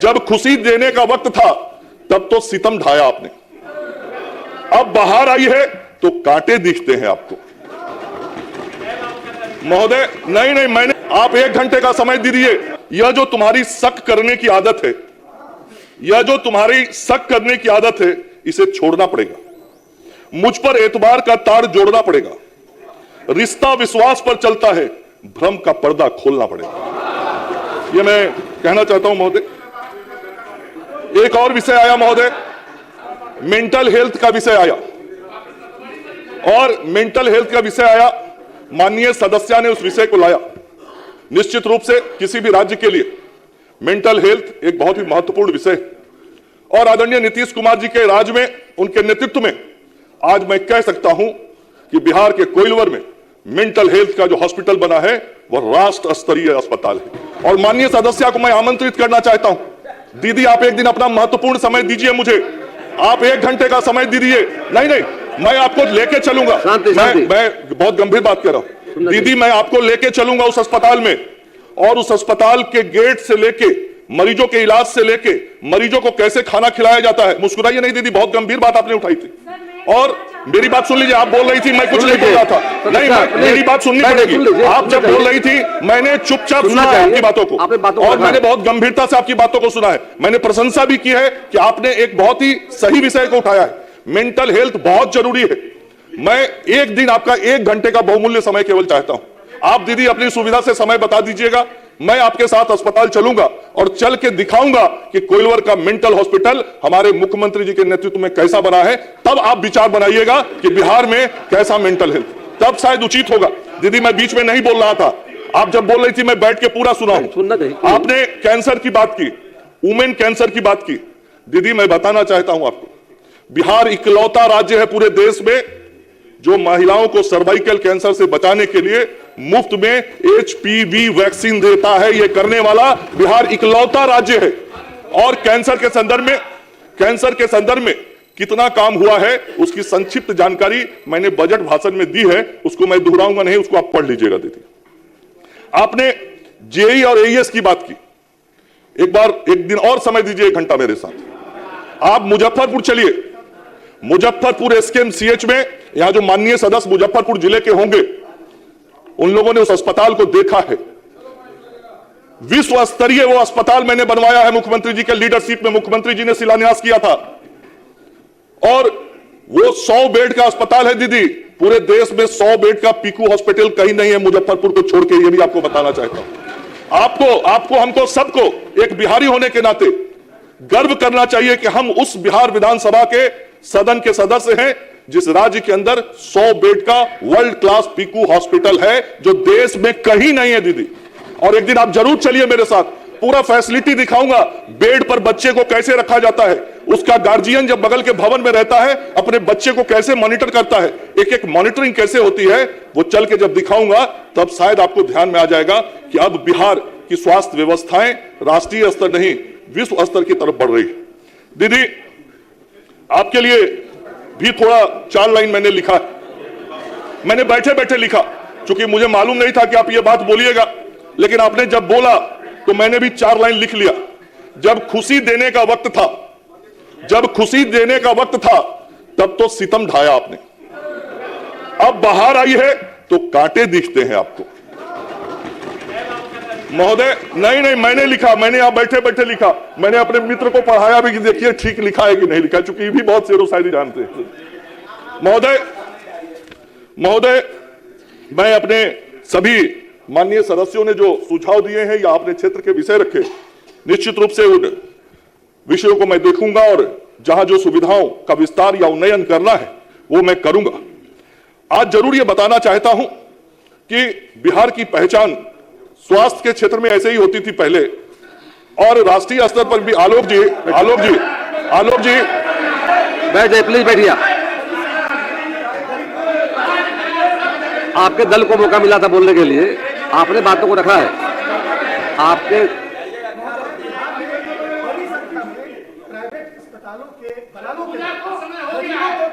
जब खुशी देने का वक्त था तब तो सितम ढाया आपने, अब बाहर आई है तो कांटे दिखते हैं आपको। महोदय नहीं, मैंने आप 1 घंटे का समय दीजिए। यह जो तुम्हारी शक करने की आदत है, यह जो तुम्हारी शक करने की आदत है, इसे छोड़ना पड़ेगा। मुझ पर एतबार का तार जोड़ना पड़ेगा। रिश्ता विश्वास पर चलता है, भ्रम का पर्दा खोलना पड़ेगा। यह मैं कहना चाहता हूं महोदय। एक और विषय आया महोदय, मेंटल हेल्थ का विषय आया, और मेंटल हेल्थ का विषय आया, माननीय सदस्य ने उस विषय को लाया। निश्चित रूप से किसी भी राज्य के लिए मेंटल हेल्थ एक बहुत ही महत्वपूर्ण विषय है, और आदरणीय नीतीश कुमार जी के राज में, उनके नेतृत्व में आज मैं कह सकता हूं कि बिहार के कोइलवर में मेंटल हेल्थ का जो हॉस्पिटल बना है वह राष्ट्र स्तरीय अस्पताल है। और माननीय सदस्य को मैं आमंत्रित करना चाहता हूं, दीदी आप एक दिन अपना महत्वपूर्ण समय दीजिए मुझे, आप 1 घंटे का समय दीजिए। नहीं, मैं आपको लेके चलूंगा। मैं बहुत गंभीर बात कर रहा हूं दीदी, मैं आपको लेके चलूंगा उस अस्पताल में, और उस अस्पताल के गेट से लेके, मरीजों के इलाज से लेके, मरीजों को कैसे खाना खिलाया जाता है। मुस्कुराइए नहीं दीदी, बहुत गंभीर बात आपने उठाई थी। और मेरी बात सुन लीजिए, आप बोल रही थी मैं कुछ नहीं बोल रहा था। नहीं, मेरी बात सुननी पड़ेगी। आप जब बोल रही थी मैंने चुपचाप सुना है आपकी बातों को, और मैंने बहुत गंभीरता से आपकी बातों को सुना है। मैंने प्रशंसा भी की है कि आपने एक बहुत ही सही विषय को उठाया है। मेंटल हेल्थ बहुत जरूरी है। मैं एक दिन आपका 1 घंटे का बहुमूल्य समय केवल चाहता हूं। आप दीदी अपनी सुविधा से समय बता दीजिएगा, मैं आपके साथ अस्पताल चलूंगा और चल के दिखाऊंगा कि कोइलवर का मेंटल हॉस्पिटल हमारे मुख्यमंत्री जी के नेतृत्व में कैसा बना है। तब आप विचार बनाइएगा कि बिहार में कैसा मेंटल हेल्थ, तब शायद उचित होगा। दीदी मैं बीच में नहीं बोल रहा था, आप जब बोल रही थी मैं बैठ के पूरा सुना हूं। आपने कैंसर की बात की, वुमेन कैंसर की बात की। दीदी मैं बताना चाहता हूं आपको, बिहार इकलौता राज्य है पूरे देश में जो महिलाओं को सर्वाइकल कैंसर से बचाने के लिए मुफ्त में HPV वैक्सीन देता है। यह करने वाला बिहार इकलौता राज्य है। और कैंसर के संदर्भ में कितना काम हुआ है उसकी संक्षिप्त जानकारी मैंने बजट भाषण में दी है, उसको मैं दोहराऊंगा नहीं, उसको आप पढ़ लीजिएगा दीदी। आपने JEE और AES की बात की, एक दिन और समय दीजिए, 1 घंटा मेरे साथ। आप मुजफ्फरपुर चलिए, मुजफ्फरपुर SKMCH में, यहां जो माननीय सदस्य मुजफ्फरपुर जिले के होंगे उन लोगों ने उस अस्पताल को देखा है। विश्व स्तरीय वो अस्पताल मैंने बनवाया है, मुख्यमंत्री जी के लीडरशिप में मुख्यमंत्री जी ने शिलान्यास किया था। और वो 100 बेड का अस्पताल है दीदी, पूरे देश में 100 बेड का पीकू हॉस्पिटल कहीं नहीं है मुजफ्फरपुर को छोड़ के। ये भी आपको बताना चाहता हूं। आपको हमको सबको एक बिहारी होने के नाते गर्व करना चाहिए कि हम उस बिहार विधानसभा के सदन के सदस्य हैं जिस राज्य के अंदर 100 बेड का वर्ल्ड क्लास पीकू हॉस्पिटल है, जो देश में कहीं नहीं है दीदी। और एक दिन आप जरूर चलिए मेरे साथ, पूरा फैसिलिटी दिखाऊंगा। बेड पर बच्चे को कैसे रखा जाता है, उसका गार्जियन जब बगल के भवन में रहता है अपने बच्चे को कैसे मॉनिटर करता है, एक मॉनिटरिंग कैसे होती है, वो चल के जब दिखाऊंगा तब शायद आपको ध्यान में आ जाएगा कि अब बिहार की स्वास्थ्य व्यवस्थाएं राष्ट्रीय स्तर नहीं विश्व स्तर की तरफ बढ़ रही है। दीदी आपके लिए भी थोड़ा 4 लाइन मैंने लिखा है, मैंने बैठे बैठे लिखा, क्योंकि मुझे मालूम नहीं था कि आप ये बात बोलिएगा, लेकिन आपने जब बोला तो मैंने भी 4 लाइन लिख लिया। जब खुशी देने का वक्त था, तब तो सितम ढाया आपने, अब बाहर आई है तो कांटे दिखते हैं आपको। महोदय नहीं, मैंने लिखा, मैंने यहां बैठे बैठे लिखा, मैंने अपने मित्र को पढ़ाया भी कि देखिए ठीक लिखा है कि नहीं लिखा, क्योंकि ये भी बहुत शेरो शायरी जानते हैं। महोदय मैं अपने सभी माननीय सदस्यों ने जो सुझाव दिए हैं या अपने क्षेत्र के विषय रखे, निश्चित रूप से उन विषयों को मैं देखूंगा और जहां जो सुविधाओं का विस्तार या उन्नयन करना है वो मैं करूंगा। आज जरूर ये बताना चाहता हूं कि बिहार की पहचान स्वास्थ्य के क्षेत्र में ऐसे ही होती थी पहले, और राष्ट्रीय स्तर पर भी। आलोक जी बैठ जाइए प्लीज, बैठिए। आपके दल को मौका मिला था बोलने के लिए, आपने बातों को रखा है। आपके प्राइवेट अस्पतालों के दलालों के गरीबों को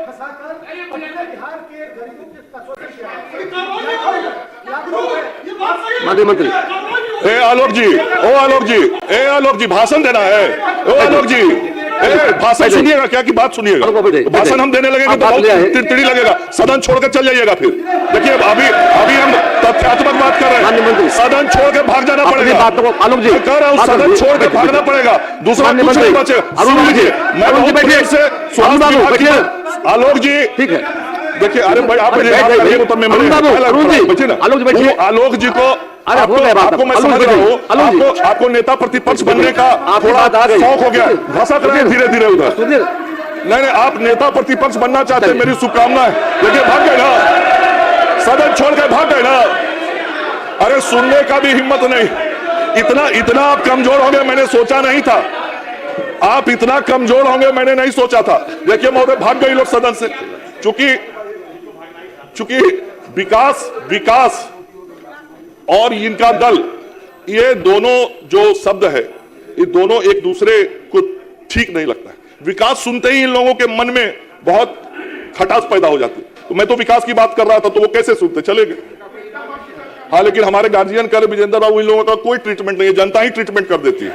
फंसाकर अपने बिहार के गरीबों के माननीय मंत्री ए आलोक जी, ओ आलोक जी भाषण देना है। ओ आलोक जी, भाषण सुनिएगा क्या कि बात सुनिएगा? भाषण हम देने लगेंगे तो बहुत तिड़तिड़ी लगेगा, सदन छोड़कर चल जाइएगा। फिर देखिए अभी हम तथ्यात्मक बात कर रहे हैं, सदन छोड़ के भाग जाना पड़ेगा। आलोक जी कह रहा हूँ सदन छोड़ के भागना पड़ेगा, दूसरा कुछ नहीं बचे। मैं बहुत प्रेम से स्वास्थ्य विभाग की आलोक जी, ठीक है, देखिए अरे भाई आप आलोक जी को आपको मैं समझ रहा हूँ, आपको नेता प्रतिपक्ष बनने का थोड़ा शौक हो गया, घसक रहे हैं धीरे धीरे उधर। नहीं, आप नेता प्रतिपक्ष बनना चाहते हैं, मेरी शुभकामना है। देखिए भाग गए ना, सदन छोड़ के भाग गए ना। अरे सुनने का भी हिम्मत नहीं, इतना आप कमजोर होंगे मैंने सोचा नहीं था। आप इतना कमजोर होंगे मैंने नहीं सोचा था। देखिए महोदय भाग गए लोग सदन से, चूंकि विकास और इनका दल, ये दोनों जो शब्द है, ये दोनों एक दूसरे को ठीक नहीं लगता है। विकास सुनते ही इन लोगों के मन में बहुत खटास पैदा हो जाती है। तो मैं तो विकास की बात कर रहा था, तो वो कैसे सुनते चले गए। हाँ, लेकिन हमारे गार्जियन कर विजेंद्र बाबू, इन लोगों का कोई ट्रीटमेंट नहीं है, जनता ही ट्रीटमेंट कर देती है।